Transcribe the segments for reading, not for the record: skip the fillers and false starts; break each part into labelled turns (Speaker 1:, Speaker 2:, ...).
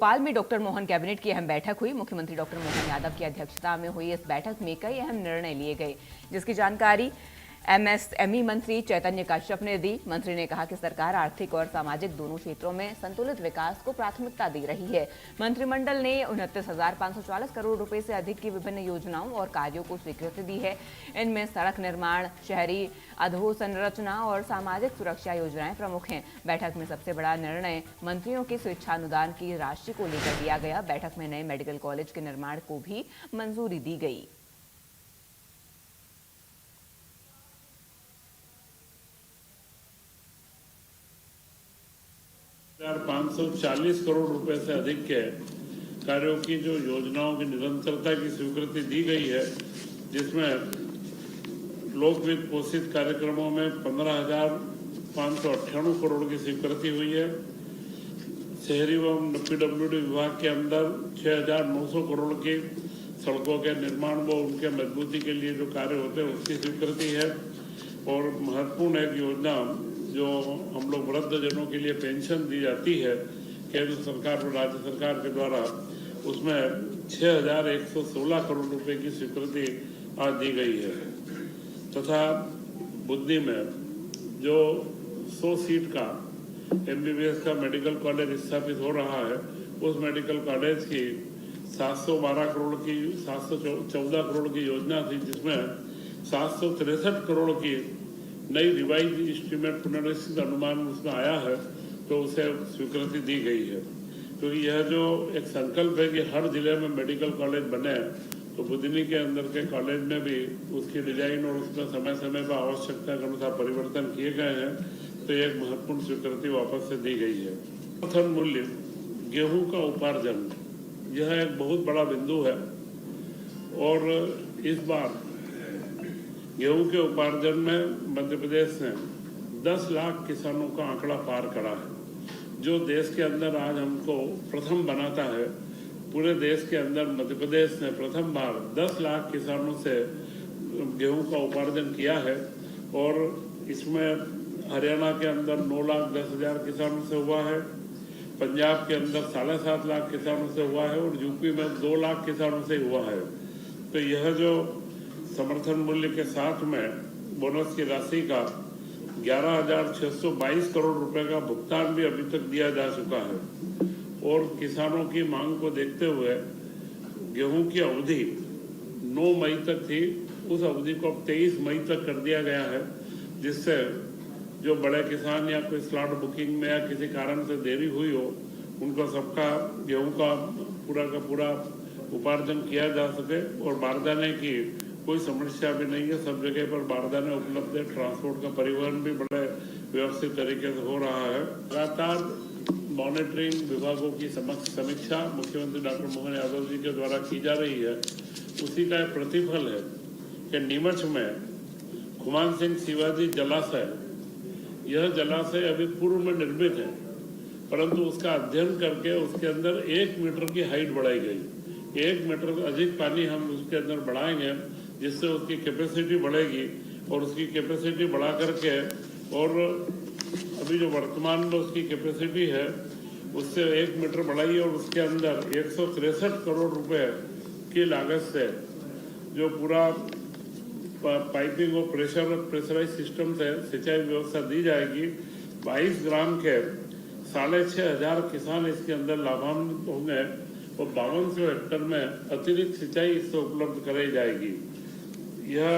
Speaker 1: भोपाल में doctor Mohan cabinet की अहम बैठक हुई। मुख्यमंत्री डॉक्टर मोहन यादव की अध्यक्षता में हुई इस बैठक में कई अहम निर्णय लिए गए, जिसकी जानकारी एमएसएमई मंत्री चैतन्य कश्यप ने दी। मंत्री ने कहा कि सरकार आर्थिक और सामाजिक दोनों क्षेत्रों में संतुलित विकास को प्राथमिकता दे रही है। मंत्रिमंडल ने 29,540 करोड़ रुपए से अधिक की विभिन्न योजनाओं और कार्यों को स्वीकृति दी है। इनमें सड़क निर्माण, शहरी अधोसंरचना और सामाजिक सुरक्षा योजनाएं प्रमुख हैं। बैठक में सबसे बड़ा निर्णय मंत्रियों के स्वेच्छानुदान की राशि को लेकर लिया गया। बैठक में नए मेडिकल कॉलेज के निर्माण को भी मंजूरी दी गई।
Speaker 2: 540 करोड़ रुपए से अधिक के कार्यों की जो योजनाओं की निरंतरता की स्वीकृति दी गई है, जिसमें लोकवित्त पोषित कार्यक्रमों में 15,598 करोड़ की स्वीकृति हुई है। शहरी एवं पीडब्ल्यूडी विभाग के अंदर 6,900 करोड़ की सड़कों के निर्माण व उनके मजबूती के लिए जो कार्य होते हैं उसकी स्वीकृति है। और महत्वपूर्ण एक योजना जो हम लोग वृद्धजनों के लिए पेंशन दी जाती है केंद्र सरकार और राज्य सरकार के द्वारा, उसमें 6,116 करोड़ रुपए की स्वीकृति आज दी गई है। तथा बुद्धि में जो 100 सीट का एमबीबीएस का मेडिकल कॉलेज स्थापित हो रहा है, उस मेडिकल कॉलेज की 714 करोड़ की योजना थी, जिसमें 763 करोड़ की नई रिवाइज एस्टीमेट पुनर्निश्चित अनुमान उसमें आया है, तो उसे स्वीकृति दी गई है। क्योंकि यह जो एक संकल्प है कि हर जिले में मेडिकल कॉलेज बने, तो बुधनी के अंदर के कॉलेज में भी उसकी डिजाइन और उसमें समय समय पर आवश्यकता के अनुसार परिवर्तन किए गए हैं, तो एक महत्वपूर्ण स्वीकृति वापस से दी गई है। समर्थन मूल्य गेहूं का उपार्जन, यह एक बहुत बड़ा बिंदु है और इस बार गेहूं के उपार्जन में मध्य प्रदेश ने 10 लाख किसानों का आंकड़ा पार करा है, जो देश के अंदर आज हमको प्रथम बनाता है। पूरे देश के अंदर मध्य प्रदेश ने प्रथम बार 10 लाख किसानों से गेहूं का उपार्जन किया है और इसमें हरियाणा के अंदर 9,10,000 किसानों से हुआ है, पंजाब के अंदर 7.5 लाख किसानों से हुआ है और यूपी में 2 लाख किसानों से हुआ है। तो यह जो समर्थन मूल्य के साथ में बोनस की राशि का 11,622 करोड़ रुपए का भुगतान भी अभी तक दिया जा चुका है। और किसानों की मांग को देखते हुए गेहूं की अवधि 9 मई तक थी, उस अवधि को अब 23 मई तक कर दिया गया है, जिससे जो बड़े किसान या कोई स्लॉट बुकिंग में या किसी कारण से देरी हुई हो, उनको सबका गेहूं का पूरा उपार्जन किया जा सके और बारदाने की कोई समस्या भी नहीं है। सब जगह पर बारदाने उपलब्ध है, ट्रांसपोर्ट का परिवहन भी बड़े व्यवस्थित तरीके से हो रहा है। लगातार मॉनिटरिंग विभागों की समीक्षा मुख्यमंत्री डॉक्टर मोहन यादव जी के द्वारा की जा रही है। उसी का एक प्रतिफल है कि नीमच में खुमान सिंह शिवाजी जलाशय, यह जलाशय अभी पूर्व में निर्मित है, परंतु उसका अध्ययन करके उसके अंदर 1 मीटर की हाइट बढ़ाई गई। 1 मीटर अधिक पानी हम उसके अंदर बढ़ाएंगे, जिससे उसकी कैपेसिटी बढ़ेगी और उसकी कैपेसिटी बढ़ा करके, और अभी जो वर्तमान में उसकी कैपेसिटी है उससे 1 मीटर बढ़ाई और उसके अंदर 163 करोड़ रुपए की लागत से जो पूरा पाइपिंग और प्रेशराइज सिस्टम से सिंचाई व्यवस्था दी जाएगी। 22 ग्राम के 6,500 किसान इसके अंदर लाभान्वित होंगे और 5200 हेक्टेयर में अतिरिक्त सिंचाई इससे उपलब्ध कराई जाएगी। यह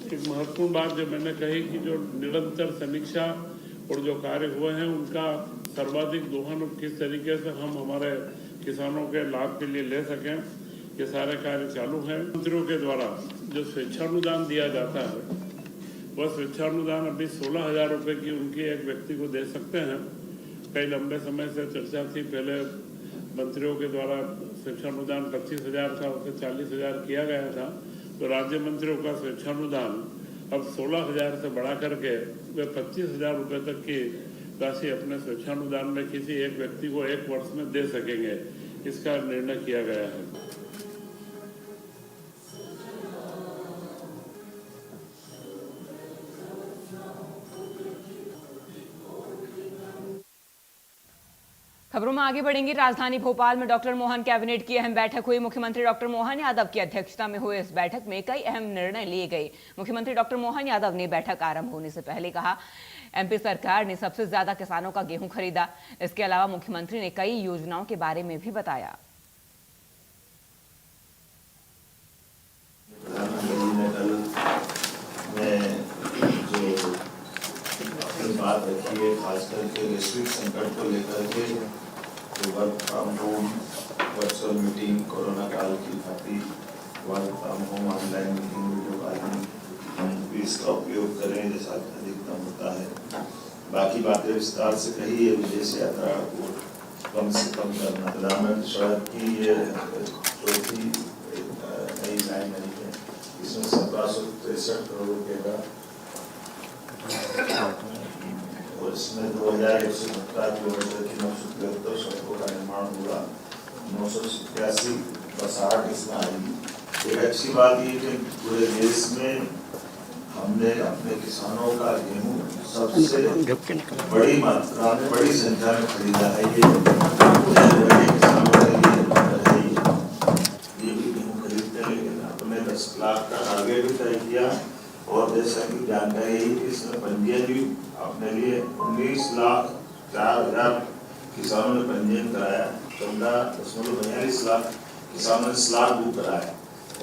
Speaker 2: एक महत्वपूर्ण बात जो मैंने कही कि जो निरंतर समीक्षा और जो कार्य हुए हैं उनका सर्वाधिक दोहन किस तरीके से हम हमारे किसानों के लाभ के लिए ले सकें, ये सारे कार्य चालू हैं। मंत्रियों के द्वारा जो स्वेच्छानुदान दिया जाता है, वह स्वेच्छानुदान अभी 16,000 रुपये की उनकी एक व्यक्ति को दे सकते हैं। कई लंबे समय से चर्चा थी, पहले मंत्रियों के द्वारा स्वेच्छानुदान 25,000 था, उसे 40,000 किया गया था। तो राज्य मंत्रियों का स्वेच्छानुदान अब 16,000 से बढ़ा करके वे 25,000 रुपये तक की राशि अपने स्वेच्छानुदान में किसी एक व्यक्ति को 1 वर्ष में दे सकेंगे, इसका निर्णय किया गया है।
Speaker 1: खबरों में आगे बढ़ेंगे। राजधानी भोपाल में डॉक्टर मोहन कैबिनेट की अहम बैठक हुई। मुख्यमंत्री डॉक्टर मोहन यादव की अध्यक्षता में हुई इस बैठक में कई अहम निर्णय लिए गए। मुख्यमंत्री डॉक्टर मोहन यादव ने बैठक आरंभ होने से पहले कहा, एमपी सरकार ने सबसे ज्यादा किसानों का गेहूं खरीदा। इसके अलावा मुख्यमंत्री ने कई योजनाओं के बारे में भी बताया।
Speaker 3: बात रखी है, खासकर के वैश्विक संकट को लेकर के जो work from home, virtual meeting, corona काल की खातिर work from home, online meeting, video calling, हम भी इसका उपयोग करें जैसा अधिकतम होता है। बाकी बातें विस्तार से कही है। विदेश यात्रा को कम से कम करना, प्रधानमंत्री सड़क की ये चौथी नई लाइन आई है, इसमें 1763 करोड़ रुपये का और इसमें 2117 किलोमीटर की 973 सड़कों का निर्माण हुआ। 987 बसाहट इसमें आई। एक अच्छी बात ये कि पूरे देश में हमने अपने किसानों का गेहूं सबसे बड़ी मात्रा में, बड़ी संख्या में खरीदा है। ये किसानों के लिए बधाई। ये भी गेहूं खरीदते हैं, लेकिन अपने 10 लाख का टारगेट भी तय किया। और जैसा कि जानकारी है कि इसमें पंजीयन भी अपने लिए 19,04,000 किसानों ने पंजीयन कराया। 14.42 लाख किसानों ने स्लॉट बुक कराया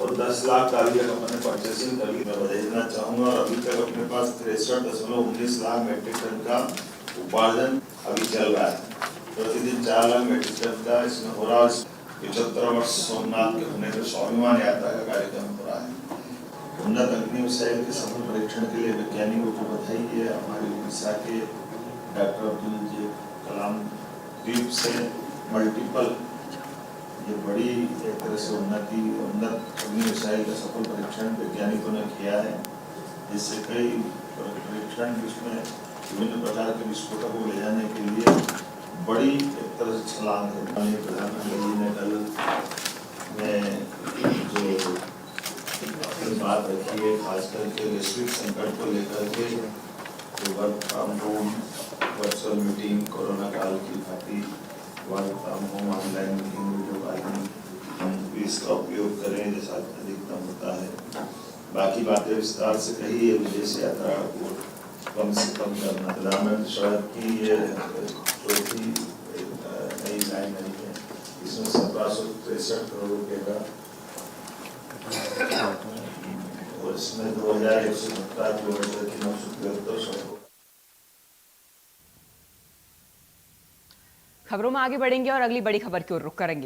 Speaker 3: और 10 लाख का अभी तक अपने परचेसिंग कर ली। मैं बधाई देना चाहूँगा। और अभी तक अपने पास 63.19 लाख मेट्रिक टन का उपार्जन अभी चल रहा है। प्रतिदिन 4 लाख मेट्रिक टन का इसमें हो रहा है। 75 वर्ष सोमनाथ के होने के स्वाभिमान यात्रा का कार्यक्रम हो रहा है। उन्नत अग्नि मिसाइल के सफल परीक्षण के लिए वैज्ञानिकों को बधाई है। हमारे उड़ीसा के डॉक्टर अब्दुल कलाम द्वीप से मल्टीपल ये बड़ी एक तरह से उन्नत अग्नि मिसाइल का सफल परीक्षण वैज्ञानिकों ने किया है, जिससे कई परीक्षण जिसमें विभिन्न प्रकार के विस्फोटकों को ले जाने के लिए बड़ी एक तरह से छलांग है। प्रधानमंत्री जी ने कल में जो बात रखी है, खासकर के वैश्विक संकट को लेकर के जो work from home, virtual meeting, corona काल की खातिर work from home, online meeting, video calling, हम भी इसका उपयोग करें जैसा अधिकतम होता है। बाकी बातें विस्तार से कही है। विदेश यात्रा को कम से कम करना, प्रधानमंत्री सड़क की ये चौथी नई लाइन आई है, इसमें 1763 करोड़ रुपये का और इसमें 2117 किलोमीटर की 973 सड़कों।
Speaker 1: खबरों में आगे बढ़ेंगे और अगली बड़ी खबर की ओर रुख करेंगे।